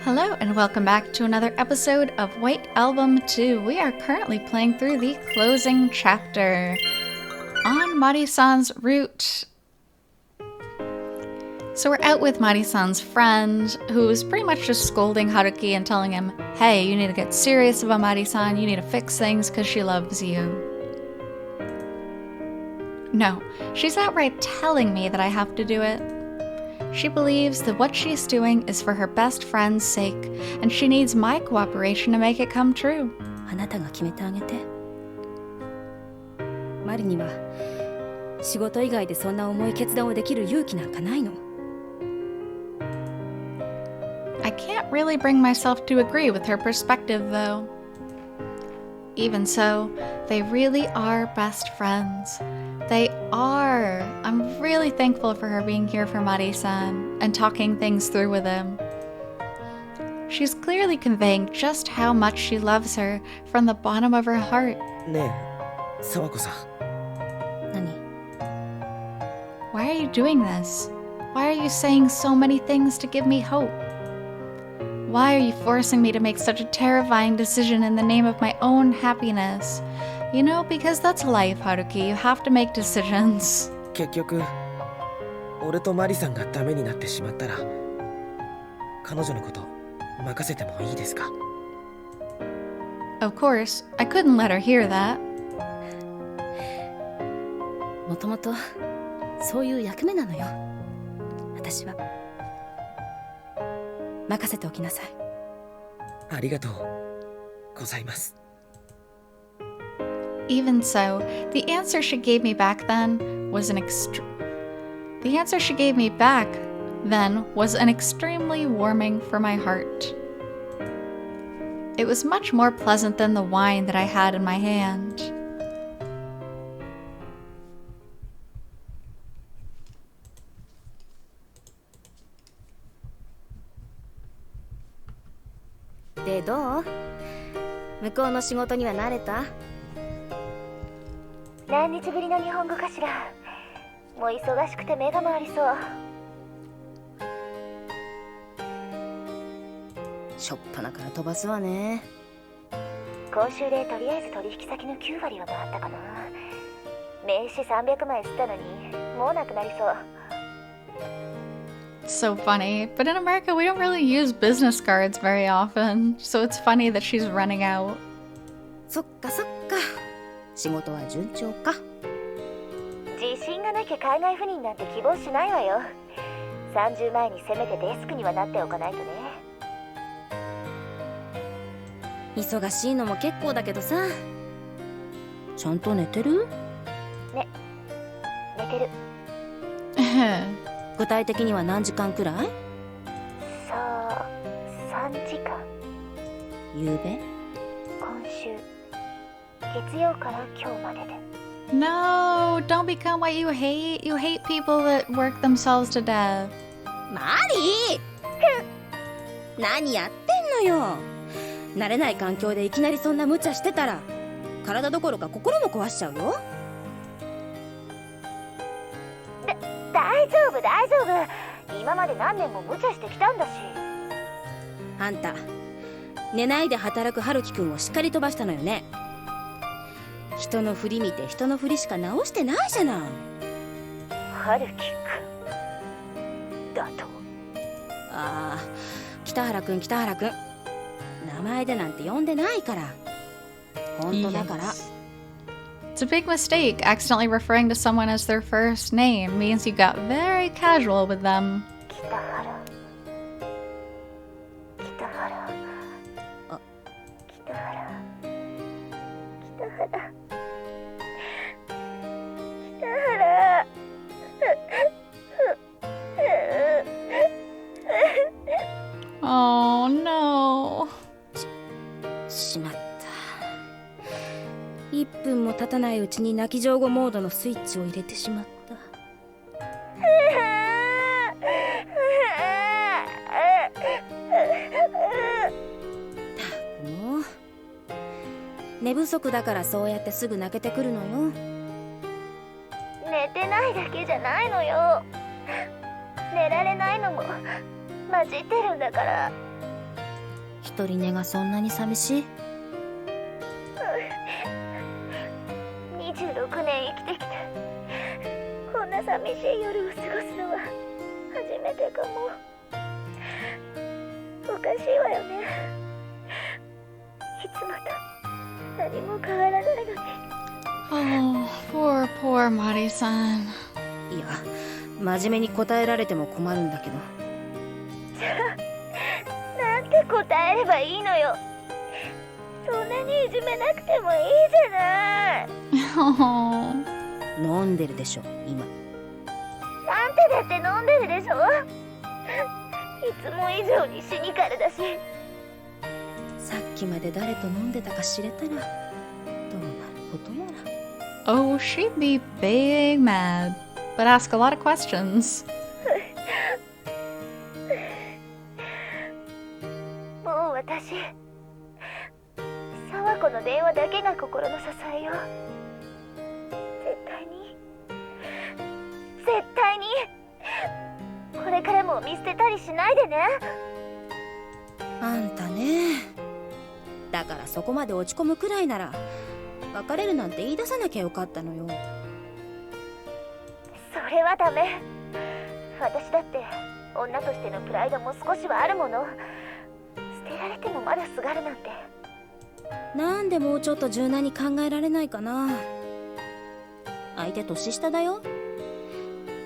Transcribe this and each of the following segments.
Hello and welcome back to another episode of White Album 2. We are currently playing through the closing chapter on Mari-san's route. So we're out with Mari-san's friend, who's pretty much just scolding Haruki and telling him, hey, you need to get serious about Mari-san, you need to fix things because she loves you. No, she's outright telling me that I have to do it. She believes that what she's doing is for her best friend's sake, and she needs my cooperation to make it come true. あなたが決めてあげて。マリには仕事以外でそんな重い決断をできる勇気なんかないの。I can't really bring myself to agree with her perspective, though. Even so, they really are best friends. They are. I'm really thankful for her being here for Mari-san and talking things through with him. She's clearly conveying just how much she loves her from the bottom of her heart. ねえ、Sawakoさん。何? Why are you doing this? Why are you saying so many things to give me hope? Why are you forcing me to make such a terrifying decision in the name of my own happiness? You know, because that's life, Haruki. You have to make decisions. 結局、俺とマリさんがダメになってしまったら、彼女のこと任せてもいいですか? Of course, I couldn't let her hear that. もともとそういう役目なのよ。私は。任せておきなさい。ありがとうございます。Even so, the answer she gave me back then was an extremely warming for my heart. It was much more pleasant than the wine that I had in my hand.で、どう？向こうの仕事には慣れた？何日ぶりの日本語かしら。もう忙しくて目が回りそう。しょっぱなから飛ばすわね。今週でとりあえず取引先の9割は回ったかな。名刺300枚吸ったのにもうなくなりそう。So funny, but in America we don't really use business cards very often, so it's funny that she's running out. そっかそっか。仕事は順調か。自信がなきゃ海外赴任なんて希望しないわよ。30前にせめてデスクにはなっておかないとね。忙しいのも結構だけどさ。ちゃんと寝てる？ね、寝てる。具体的には何時間くらい？さあ、3時間。ゆうべ？今週。月曜から今日までで。No, don't become what you hate. You hate people that work themselves to death. マリー何やってんのよ。慣れない環境でいきなりそんな無茶してたら体どころか心も壊しちゃうよ。大丈夫大丈夫。今まで何年も無茶してきたんだし。あんた寝ないで働く春樹くんをしっかり飛ばしたのよね。人の振り見て人の振りしか直してないじゃない。春樹くんだと。ああ、北原くん北原くん。名前でなんて呼んでないから。本当だから。It's a big mistake. Accidentally referring to someone as their first name means you got very casual with them. 北原。北原。あ、北原。北原。北原。Oh no. しまった。1分も経たないうちに泣き上戸モードのスイッチを入れてしまった。たくもう寝不足だからそうやってすぐ泣けてくるのよ。寝てないだけじゃないのよ。寝られないのも混じってるんだから。一人寝がそんなに寂しい。26年生きてきてこんな寂しい夜を過ごすのは初めてかも。おかしいわよね。いつもと何も変わらないのに。Oh, poor Mari-san. いや、真面目に答えられても困るんだけど。じゃあなんて答えればいいのよ。そんなにいじめなくてもいいじゃない。 Oh. 飲んでるでしょ今。あんただって飲んでるでしょ。いつも以上にシニカルだし。さっきまで誰と飲んでたか知れたらどうなることやら。Oh, she'd be big mad, but ask a lot of questions. もう私、沢子の電話だけが心の支えよ。絶対にこれからも見捨てたりしないでね。あんたね。だからそこまで落ち込むくらいなら別れるなんて言い出さなきゃよかったのよ。それはダメ。私だって女としてのプライドも少しはあるもの。捨てられてもまだすがるなんて。なんでもうちょっと柔軟に考えられないかな。相手年下だよ。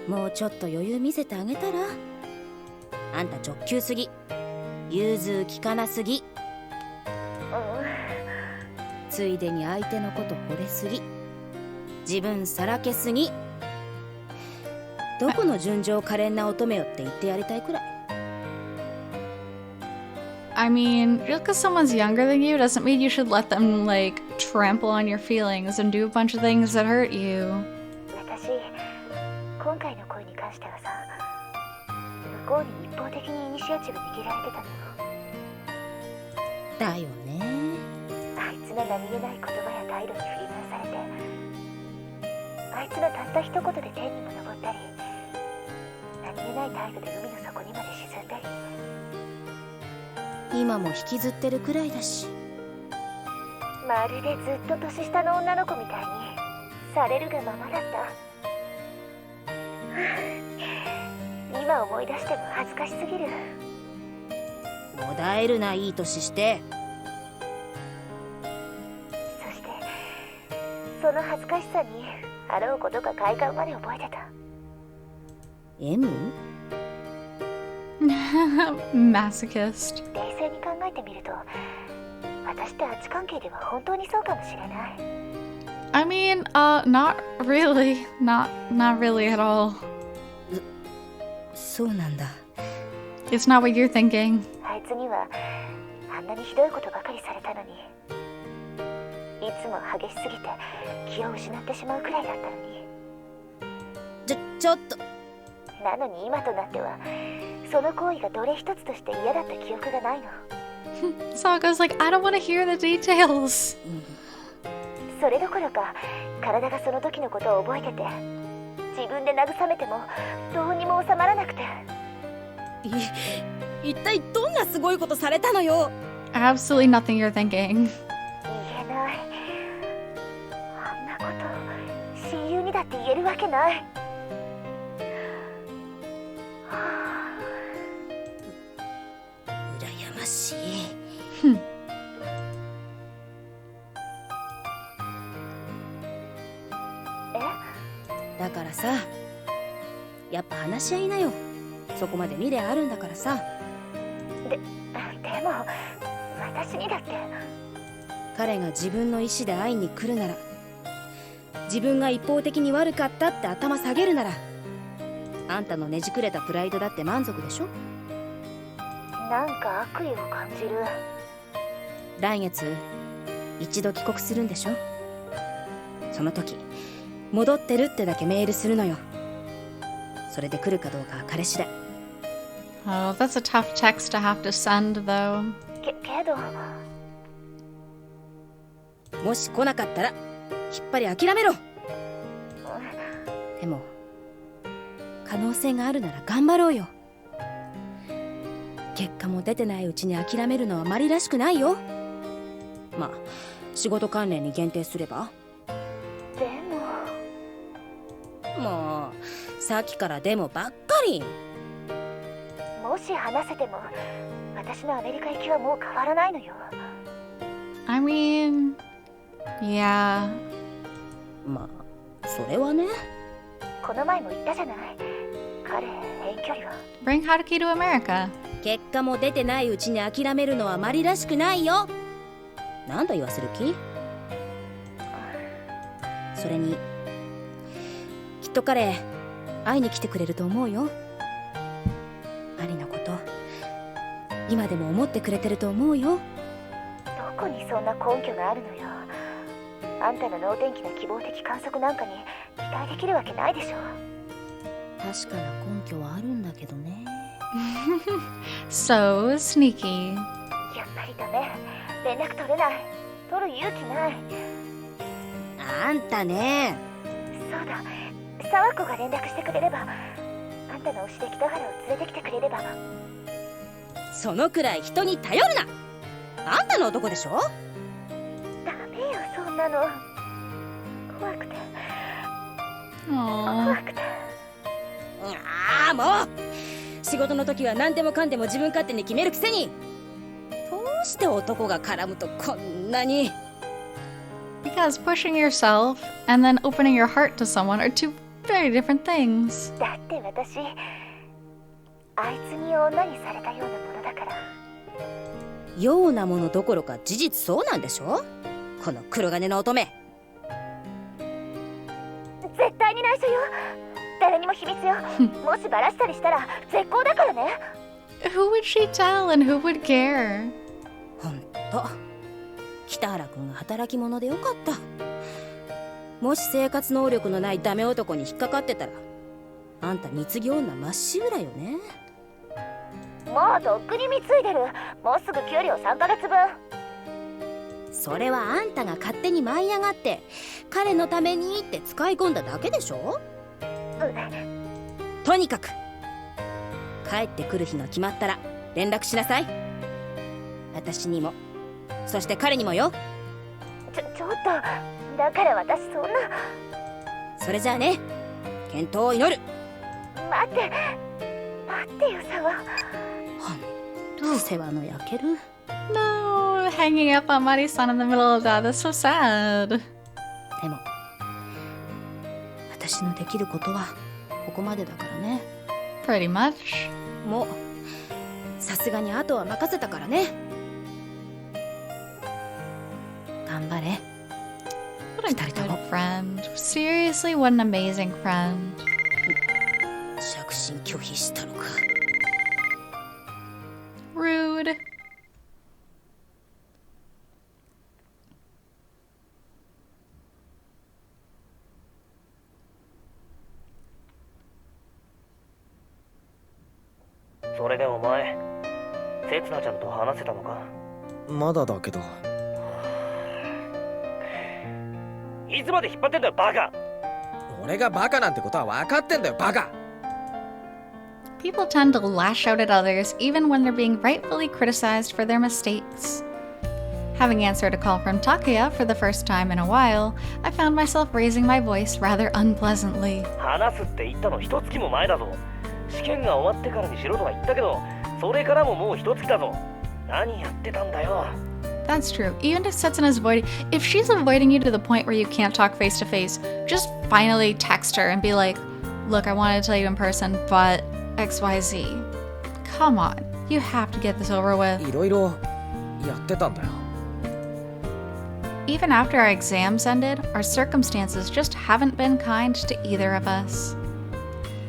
もうちょっと余裕見せてあげたら。あんた直球すぎ、融通きかなすぎ、ついでに相手のこと惚れすぎ、自分さらけすぎ。どこの純情可憐な乙女よって言ってやりたいくらい。I mean, just because someone's younger than you doesn't mean you should let them, like, trample on your feelings and do a bunch of things that hurt you. 私、今回の恋に関してはさ、向こうに一方的にイニシアチブ握られてたのよ。だよね。あいつの何気ない言葉や態度に振り回されて、あいつのたった一言で天にも昇ったり、何気ない態度で海の底にまで沈んだり。今も引きずってるくらいだし。まるでずっと年下の女の子みたいにされるがままだった。今思い出しても恥ずかしすぎる。もだえるな、いい年して。そしてその恥ずかしさにあろうことか快感まで覚えてた。 M？ Masochist. 冷静に考えてみると、私とアッチ関係では本当にそうかもしれない。 I mean, not really. Not really at all. そうなんだ。 It's not what you're thinking. あいつにはあんなにひどいことばかりされたのに、いつも激しすぎて気を失ってしまうくらいだったのに。ちょっと。なのに今となってはその行為がどれ一つとして嫌だった記憶がないの。Sawaka's like, I don't want to hear the details. それどころか体がその時のことを覚えてて、自分で慰めてもどうにも収まらなくて。一体どんなすごいことされたのよ。 Absolutely nothing you're thinking. 言えない。あんなこと親友にだって言えるわけない。羨ましい。だからさ、やっぱ話し合いなよ。そこまで未練あるんだからさ。でも私にだって。彼が自分の意思で会いに来るなら、自分が一方的に悪かったって頭下げるなら、あんたのねじくれたプライドだって満足でしょ。なんか悪意を感じる。来月一度帰国するんでしょ。その時戻ってるってだけメールするのよ。それで来るかどうかは彼次第。 Oh, that's a tough text to have to send, though. けどもし来なかったらきっぱり諦めろ。でも可能性があるなら頑張ろうよ。結果も出てないうちに諦めるのはマリらしくないよ。まあ仕事関連に限定すれば。でももうさっきからでもばっかり。もし話せても私のアメリカ行きはもう変わらないのよ。 I mean, yeah. まあそれはね。この前も言ったじゃない、彼遠距離は。 Bring Haruki to America. 結果も出てないうちに諦めるのはマリらしくないよ。なんだ言わせる気？それにきっと彼会いに来てくれると思うよ。マリのこと今でも思ってくれてると思うよ。どこにそんな根拠があるのよ。あんたの能天気な希望的観測なんかに期待できるわけないでしょ。確かな根拠はあるんだけどね。So sneaky. やっぱりダメ。連絡取れない。取る勇気ない。あんたね。そうだ、沢子が連絡してくれれば、あんたの推しで北原を連れてきてくれれば。そのくらい人に頼るな。あんたの男でしょ。ダメよそんなの。怖くて Aww. 怖くて。ああもう仕事の時は何でもかんでも自分勝手に決めるくせに、どうして男が絡むとこんなに。 Because pushing yourself and then opening your heart to someone are two very different things. だって私あいつに女にされたようなものだから。ようなものどころか事実そうなんでしょ、この黒金の乙女。絶対に内緒よ。誰にも秘密よ。もしバラしたりしたら絶好だからね。 Who would she tell and who would care? ほんと北原君が働き者でよかった。もし生活能力のないダメ男に引っかかってたら、あんた貢ぎ女まっしぐらよね。もうとっくに貢いでる。もうすぐ給料3ヶ月分。それはあんたが勝手に舞い上がって彼のためにって使い込んだだけでしょ。とにかく帰ってくる日が決まったら連絡しなさい。私にもそして彼にもよ。ちょっとだから私そんな。それじゃあね、健闘を祈る。待ってよ沢。ほんと世話の焼ける。 No, hanging up on Mari-san in the middle of that. That's so sad. でも私のできることはここまでだからね。 Pretty much. もうさすがにあとは任せたからね。頑張れ。 What a good friend. Seriously, what an amazing friend. 着信拒否したのか。 Rude. それでお前、せつなちゃんと話せたのか？まだだけど。いつまで引っ張ってんだよバカ。俺がバカなんてことは分かってんだよバカ。 People tend to lash out at others even when they're being rightfully criticized for their mistakes. Having answered a call from Takuya for the first time in a while, I found myself raising my voice rather unpleasantly. 話すって言ったの一月も前だぞ。試験が終わってからにしろとは言ったけど、それからももう一月だぞ。何やってたんだよ。 That's true. Even if Setsuna's if she's avoiding you to the point where you can't talk face to face, just finally text her and be like, look, I wanted to tell you in person, but XYZ. Come on. You have to get this over with. いろいろやってたんだよ。 Even after our exams ended, our circumstances just haven't been kind to either of us.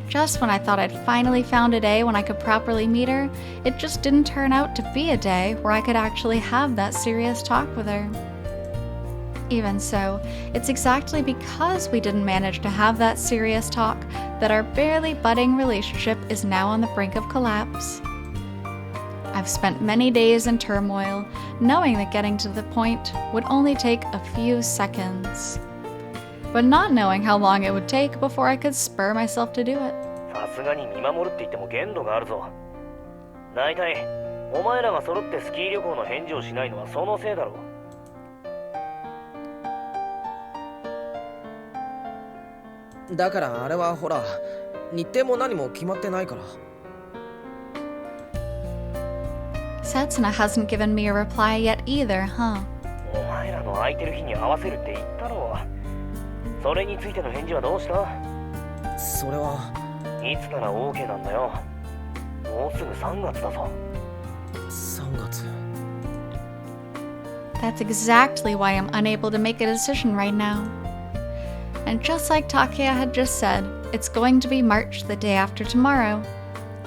Just when I thought I'd finally found a day when I could properly meet her, it just didn't turn out to be a day where I could actually have that serious talk with her. Even so, it's exactly because we didn't manage to have that serious talk that our barely budding relationship is now on the brink of collapse. I've spent many days in turmoil, knowing that getting to the point would only take a few seconds, but not knowing how long it would take before I could spur myself to do it. さすがに見守るって言っても限度があるぞ。大体お前らが揃ってスキー旅行の返事をしないのはそのせいだろう。だからあれはほら、日程も何も決まってないから。Setsuna hasn't given me a reply yet either, huh? お前らの空いてる日に合わせるって言ったろ。それについての返事はどうした？それは。いつなら OK なんだよ。もうすぐ3月だぞ。3月。That's exactly why I'm unable to make a decision right now. And just like Takeya had just said, it's going to be March the day after tomorrow.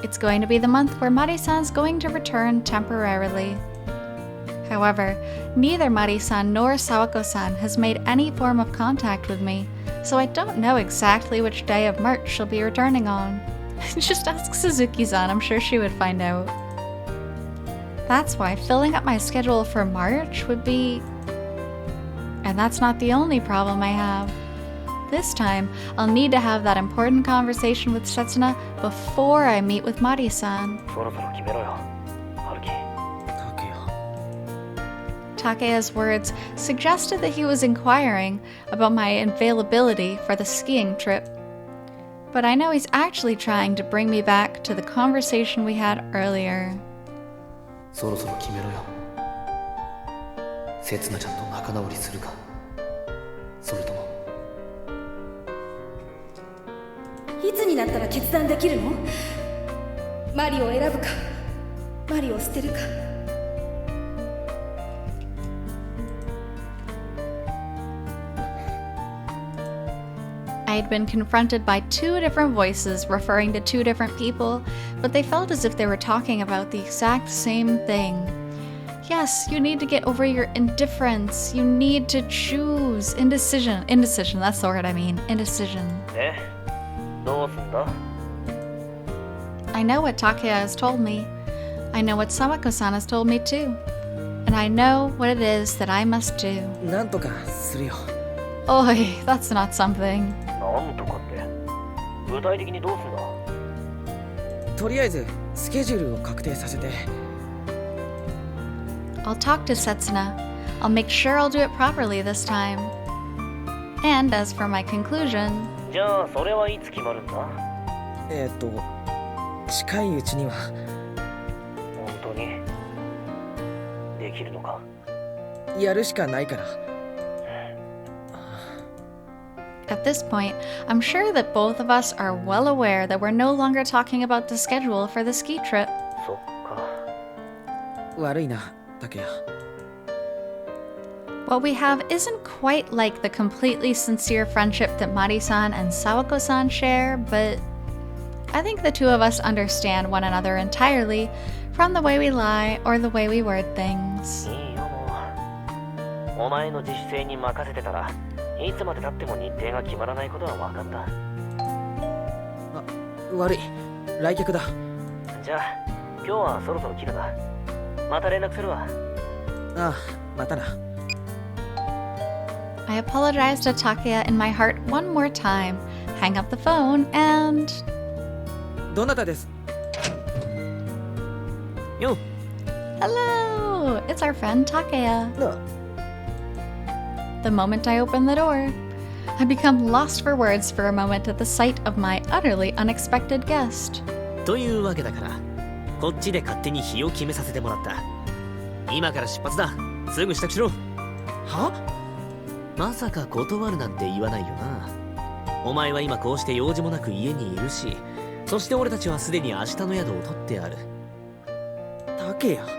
It's going to be the month where Mari-san's going to return temporarily. However, neither Mari-san nor Sawako-san has made any form of contact with me, so I don't know exactly which day of March she'll be returning on. Just ask Suzuki-san, I'm sure she would find out. That's why filling up my schedule for March would be... And that's not the only problem I have. This time, I'll need to have that important conversation with Setsuna before I meet with Mari-san. そろそろ決めろよ、春樹。Takeya's words suggested that he was inquiring about my availability for the skiing trip. But I know he's actually trying to bring me back to the conversation we had earlier. そろそろ決めろよ。せつなちゃんと仲直りするか、それとも。いつになったら決断できるの？マリを選ぶか、マリを捨てるか。I had been confronted by two different voices referring to two different people, but they felt as if they were talking about the exact same thing. Yes, you need to get over your indifference. You need to choose. Indecision, that's the word I mean. Indecision. で、どうすんだ？ I know what Takeya has told me. I know what Sawako-san has told me too. And I know what it is that I must do. なんとかするよ。Oi, that's not something. なんとかって、具体的にどうすんだ？とりあえずスケジュールを確定させて。I'll talk to Setsuna. I'll make sure I'll do it properly this time. And as for my conclusion... じゃあそれはいつ決まるんだ？近いうちには。本当にできるのか？やるしかないから。At this point, I'm sure that both of us are well aware that we're no longer talking about the schedule for the ski trip. そっか。悪いな、竹谷。 What we have isn't quite like the completely sincere friendship that Mari-san and Sawako-san share, but I think the two of us understand one another entirely, from the way we lie or the way we word things. いいよもう。お前の自主性に任せてたら、いつまで経っても日程が決まらないことは分かった。あ、悪い。来客だ。じゃあ、今日はそろそろ切るな。また連絡するわ。ああ、またな。I apologize to Takeya in my heart one more time, hang up the phone, and... どなたです？よっ。 Hello! It's our friend Takeya. なあ。 The moment I open the door, I become lost for words for a moment at the sight of my utterly unexpected guest. というわけだから、こっちで勝手に日を決めさせてもらった。今から出発だ。すぐ支度しろ。は？まさか断るなんて言わないよな。お前は今こうして用事もなく家にいるし、そして俺たちはすでに明日の宿を取ってある。竹谷。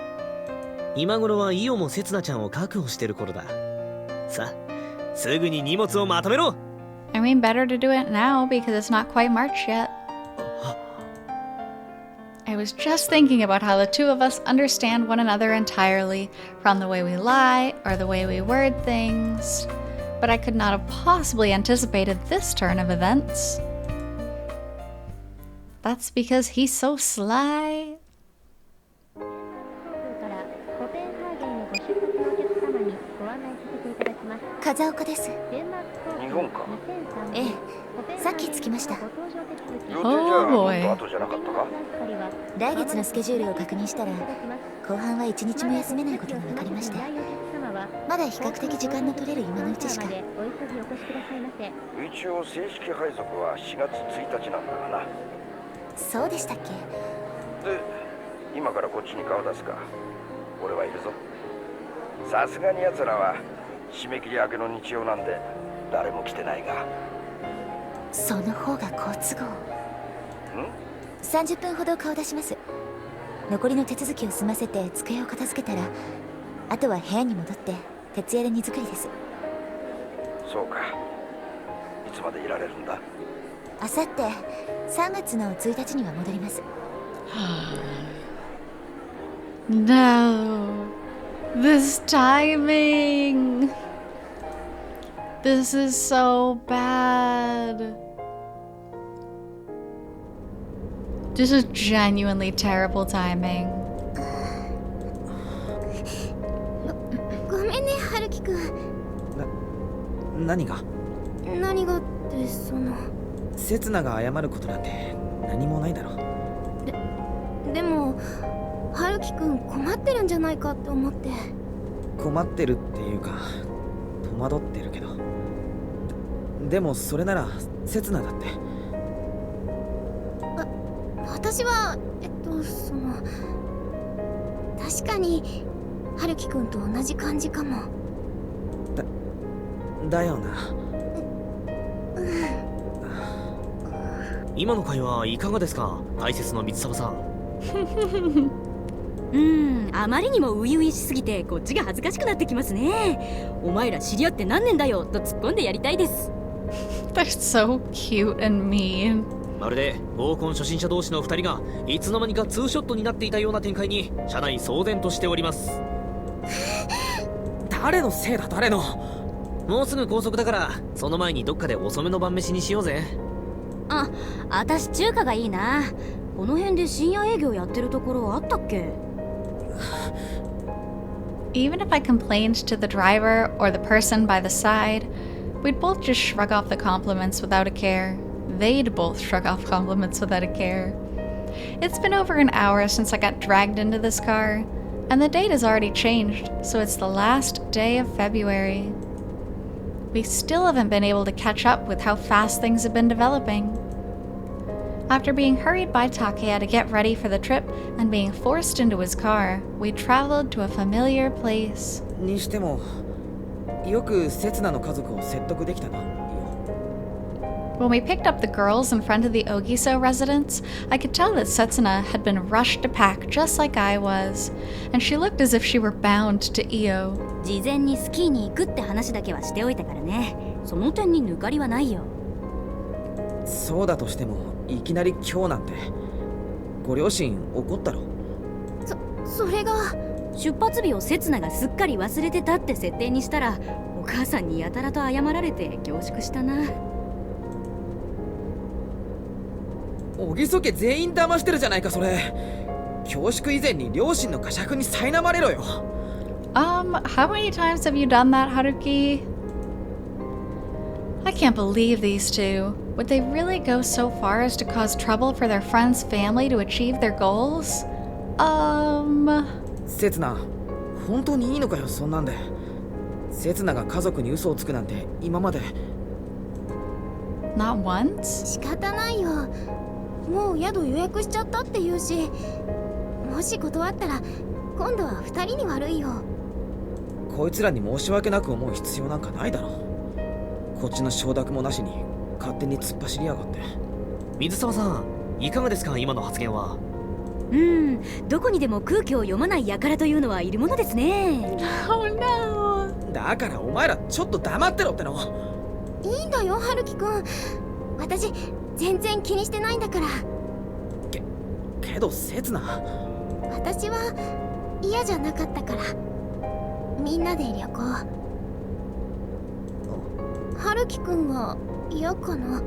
今頃はイオもせつなちゃんを確保してる頃だ。さあ、すぐに荷物をまとめろ。 I mean, better to do it now because it's not quite March yet. I was just thinking about how the two of us understand one another entirely, from the way we lie or the way we word things. But I could not have possibly anticipated this turn of events. That's because he's so sly. からコペンハーゲンにご出発のお客様ににご案内させていただきます。風岡です。デンマーク日本か。ええ、さっき着きました。予定じゃ Oh もっ boy と後じゃなかったか？来月のスケジュールを確認したら、後半は1日も休めないことが分かりまして、まだ比較的時間の取れる今のうちしか。一応正式配属は4月1日なんだがな。そうでしたっけ？で、今からこっちに顔出すか。俺はいるぞ。さすがに奴らは締め切り明けの日曜なんで誰も来てないが。その方が好都合。30分ほど顔出します。残りの手続きを済ませて机を片付けたら、あとは部屋に戻って徹夜で荷造りです。そうか。いつまでいられるんだ？あさって3月の1日には戻ります。No. This timing. This is so bad. This is genuinely terrible timing. ごめんね、春樹くん。何が？何がってその。刹那が謝ることなんて何もないだろ。でも春樹くん困ってるんじゃないかって思って。困ってるっていうか戸惑ってるけど、でもそれなら刹那だって。私はその確かに春樹くんと同じ感じかも。だよな。今の会話いかがですか、大切な水沢さん。あまりにも初々しすぎてこっちが恥ずかしくなってきますね。お前ら知り合って何年だよと突っ込んでやりたいです。They're so cute and mean. まるで合コン初心者同士の2人がいつの間にかツーショットになっていたような展開に社内騒然としております。誰のせいだ、誰の。もうすぐ高速だから、その前にどっかで遅めの晩飯にしようぜ。あたし中華がいいな。この辺で深夜営業やってるところあったっけ？ Even if I complained to the driver or the person by the side, we'd both just shrug off the compliments without a care. They'd both shrug off compliments without a care. It's been over an hour since I got dragged into this car, and the date has already changed, so it's the last day of February. We still haven't been able to catch up with how fast things have been developing. After being hurried by Takeya to get ready for the trip and being forced into his car, we traveled to a familiar place. にしてもよく刹那の家族を説得できたな。When we picked up the girls in front of the Ogiso residence, I could tell that Setsuna had been rushed to pack just like I was, and she looked as if she were bound to Io. 事前にスキーに行くって話だけはしておいたからね。その点に抜かりはないよ。そうだとしてもいきなり今日なんて、ご両親怒ったろ。それが出発日を刹那がすっかり忘れてたって設定にしたら、お母さんにやたらと謝られて恐縮したな。小木曽家全員騙してるじゃないかそれ。恐縮以前に両親の呵責に苛まれろよ。How many times have you done that, Haruki? I can't believe these two. Would they really go so far as to cause trouble for their friend's family to achieve their goals? 刹那、本当にいいのかよそんなんで。刹那が家族に嘘をつくなんて今まで。Not once? 仕方ないよ。もう宿予約しちゃったって言うし、もし断ったら今度は2人に悪いよ。こいつらに申し訳なく思う必要なんかないだろ。こっちの承諾もなしに勝手に突っ走りやがって。水沢さん、いかがですか今の発言は。どこにでも空気を読まない輩というのはいるものですね。Oh no! だからお前らちょっと黙ってろっての。いいんだよ春樹くん。私全然気にしてないんだから。けど刹那、私は嫌じゃなかったから。みんなで旅行。春樹くんが嫌かな。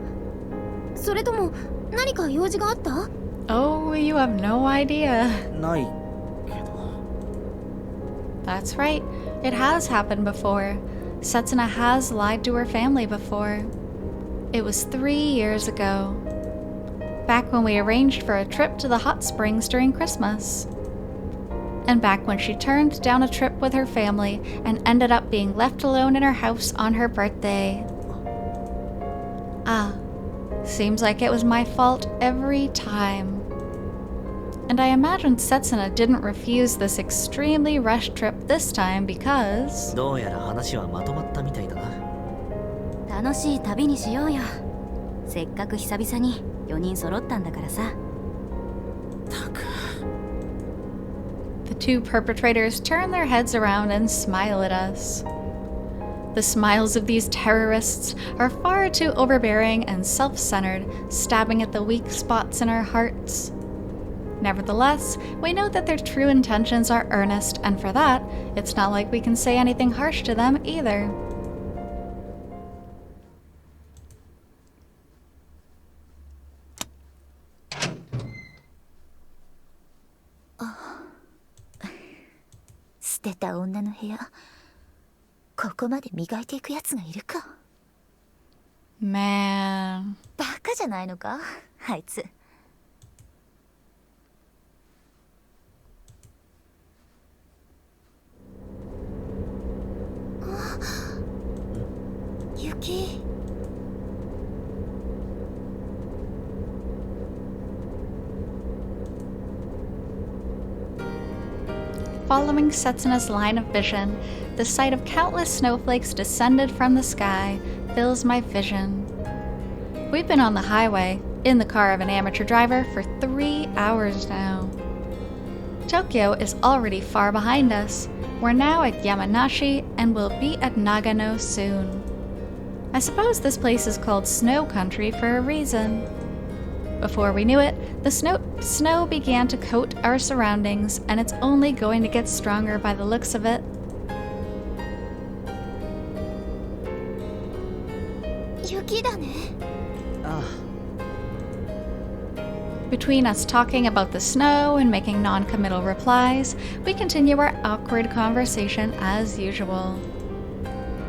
それとも何か用事があった？ Oh, you have no idea. ないけど。 That's right. It has happened before. Setsuna has lied to her family before. It was 3 years ago. Back when we arranged for a trip to the hot springs during Christmas. And back when she turned down a trip with her family and ended up being left alone in her house on her birthday. Seems like it was my fault every time. And I imagine Setsuna didn't refuse this extremely rushed trip this time because... どうやら話はまとまったみたいだな。楽しい旅にしようよ。せっかく久々に4人揃ったんだからさ。The two perpetrators turn their heads around and smile at us. The smiles of these terrorists are far too overbearing and self-centered, stabbing at the weak spots in our hearts. Nevertheless, we know that their true intentions are earnest, and for that, it's not like we can say anything harsh to them either. Man. バカじゃないのかあいつ。雪。Following Setsuna's line of vision, the sight of countless snowflakes descended from the sky fills my vision. We've been on the highway, in the car of an amateur driver, for 3 hours now. Tokyo is already far behind us. We're now at Yamanashi and will be at Nagano soon. I suppose this place is called Snow Country for a reason. Before we knew it, the snow began to coat our surroundings, and it's only going to get stronger by the looks of it. Between us talking about the snow and making non-committal replies, we continue our awkward conversation as usual.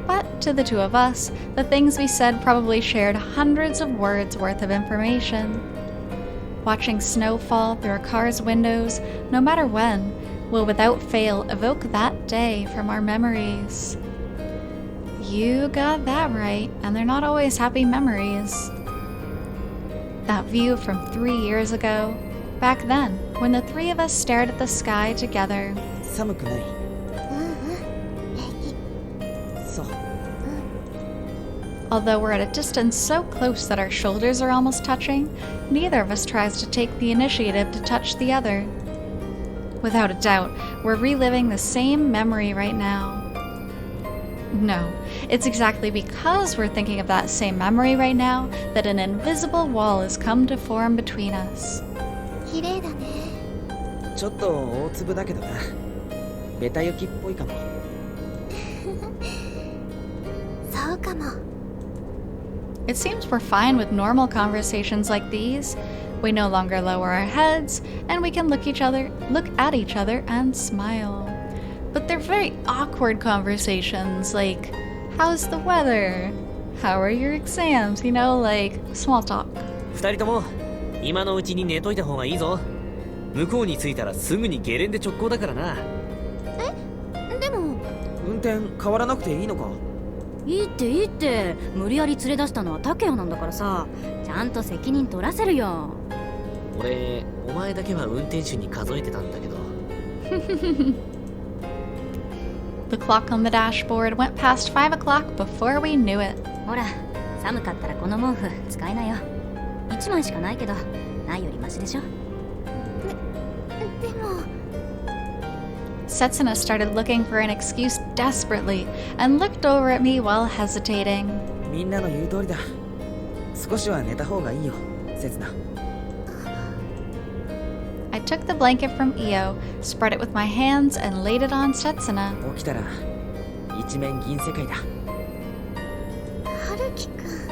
But to the two of us, the things we said probably shared hundreds of words worth of information. Watching snow fall through a car's windows, no matter when, will without fail evoke that day from our memories. You got that right, and they're not always happy memories. That view from 3 years ago, back then, when the three of us stared at the sky together. 寒くない？そう。 Although we're at a distance so close that our shoulders are almost touching, neither of us tries to take the initiative to touch the other. Without a doubt, we're reliving the same memory right now. No, it's exactly because we're thinking of that same memory right now that an invisible wall has come to form between us. 綺麗だね。ちょっと大粒だけどな。ベタ雪っぽいかも。そうかも。 It seems we're fine with normal conversations like these. We no longer lower our heads, and we can look at each other and smile. But they're very awkward conversations, like, how's the weather? How are your exams? You know, like, small talk. 二人とも今のうちに寝といた方がいいぞ。向こうに着いたらすぐにゲレンデ直行だからな。え、でも運転変わらなくていいのか？いいって、無理やり連れ出したのは竹谷なんだからさ、ちゃんと責任取らせるよ。俺、お前だけは運転手に数えてたんだけど。The clock on the dashboard went past 5 o'clock before we knew it. ほら、寒かったらこの毛布使いなよ。1枚しかないけど、ないよりマシでしょ。でも Setsuna started looking for an excuse desperately and looked over at me while hesitating. みんなの言う通りだ。少しは寝た方がいいよ、せつな。I took the blanket from Io, spread it with my hands, and laid it on Setsuna. 起きたら一面銀世界だ。春樹くん。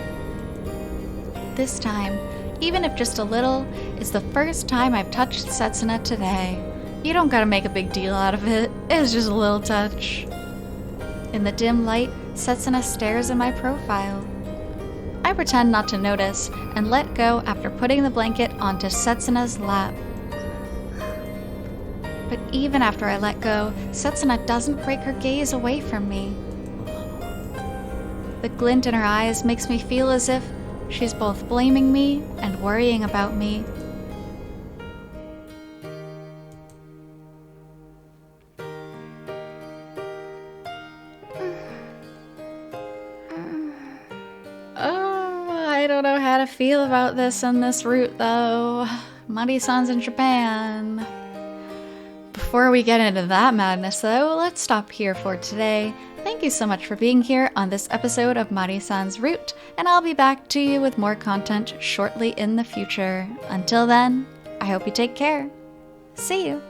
This time, even if just a little, it's the first time I've touched Setsuna today. You don't gotta make a big deal out of it. It's just a little touch. In the dim light, Setsuna stares at my profile. I pretend not to notice and let go after putting the blanket onto Setsuna's lap. But even after I let go, Setsuna doesn't break her gaze away from me. The glint in her eyes makes me feel as if she's both blaming me and worrying about me. I don't know how to feel about this on this route though. Mari-san's in Japan. Before we get into that madness though, let's stop here for today. Thank you so much for being here on this episode of Mari-san's Route, and I'll be back to you with more content shortly in the future. Until then, I hope you take care. See you!